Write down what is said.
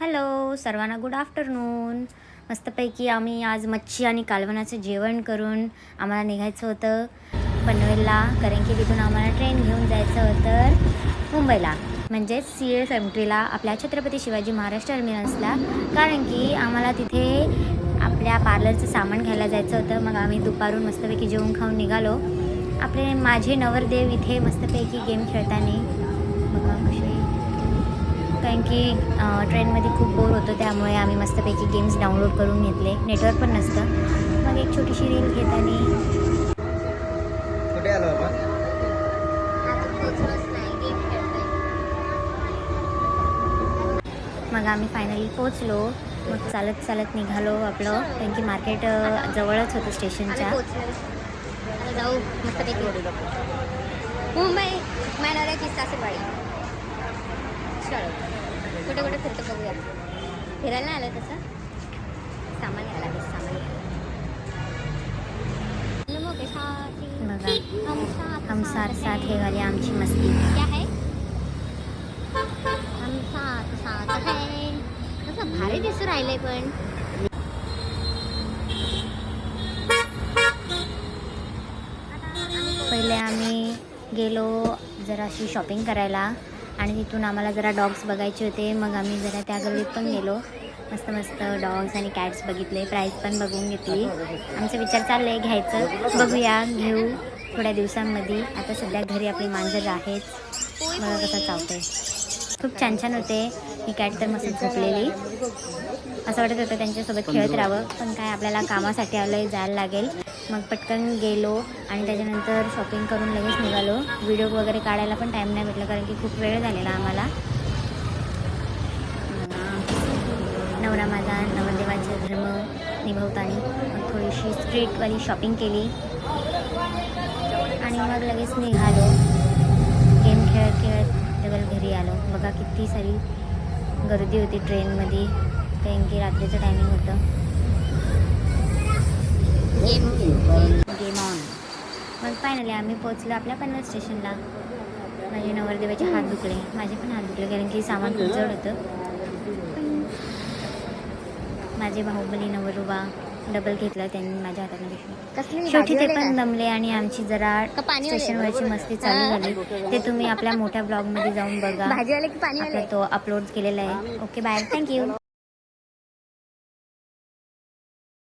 Hello सर्वांना good afternoon. मस्तपैकी आम्ही आज मच्छी आणि कालवणाचं जेवण करून आम्हाला निघायचं होतं पनवेलला, कारण की तिथून आम्हाला ट्रेन घेऊन जायचं होतं मुंबईला, म्हणजे CFMTला आपल्या छत्रपती शिवाजी महाराज टर्मिनसला, कारण की आम्हाला तिथे आपल्या पार्लरचं सामान घ्यायला जायचं होतं. मग आम्ही दुपारून मस्तपैकी जेवण खाऊन निघालो. आपले माझे नवरदेव इथे मस्तपैकी गेम खेळताना बघा कसे, कारण की ट्रेनमध्ये खूप बोर होतो, त्यामुळे आम्ही मस्तपैकी गेम्स डाउनलोड करून घेतले. नेटवर्क पण नसतं. मग एक छोटीशी रील घेताना कुठे आलो आपण? मग आम्ही फायनली पोचलो. मग चालत चालत निघालो आपलं, कारण की मार्केट जवळच होतं स्टेशनच्या. जाऊ मस्तपैकी मुंबई मायनवऱ्याची सासरवाडी. कुठे कुठे फिरतो बघूया. फिरायला नाही आलं तसं, सामान घ्यायला लागेल. बघा हम साथ साथ हे वाली आमची मस्ती. क्या है? हम साथ साथ है. कसं भारी दिसू राहिलंय पण. पहिले आम्ही गेलो जराशी शॉपिंग करायला, आणि तिथून आम्हाला जरा डॉग्स बघायचे होते. मग आम्ही जरा त्या गल्लीत पण गेलो. मस्त मस्त डॉग्स आणि कॅट्स बघितले, प्राईस पण बघून घेतली. आमचा विचार चालला आहे घ्यायचं, बघूया घेऊ थोड्या दिवसांमध्ये. आता सध्या घरी आपली मांजर आहेत, बघा कसं चावतंय. खूप छान छान होते. ही कॅट तर मस्त झोपलेली, असं वाटत होतं त्यांच्यासोबत खेळत राहावं, पण काय आपल्याला कामासाठी आलं जायला लागेल. मग पटकन गेलो आणि त्याच्यानंतर शॉपिंग करून लगेच निघालो. व्हिडिओ वगैरे काढायला पण टाईम नाही भेटला, कारण की खूप वेळ झालेला आम्हाला. नवरा माझा नवरदेवाचा धर्म निभवताना मग थोडीशी स्ट्रीटवाली शॉपिंग केली आणि मग लगेच निघालो. गेम खेळत खेळत डबल घरी आलो. बघा किती सारी गर्दी होती ट्रेनमध्ये, कारण की रात्रीचं टायमिंग होतं. Game on. मग फायनली आम्ही पोचलो आपल्या पनवेल स्टेशनला. माझे नवरदेवाचे हात दुखले, माझे पण हात दुखले, कारण की सामान खूप जड होतं. माझे बाहुबली नवरोबा डबल घेतलं त्यांनी माझ्या हातामध्ये. शेवटी ते पण दमले आणि आमची जरा स्टेशनवरची मस्ती चालू झाली. ते तुम्ही आपल्या मोठ्या ब्लॉगमध्ये जाऊन बघा, भाजीवाले की पाणी आपला तो अपलोड केलेला आहे. Okay bye, thank you.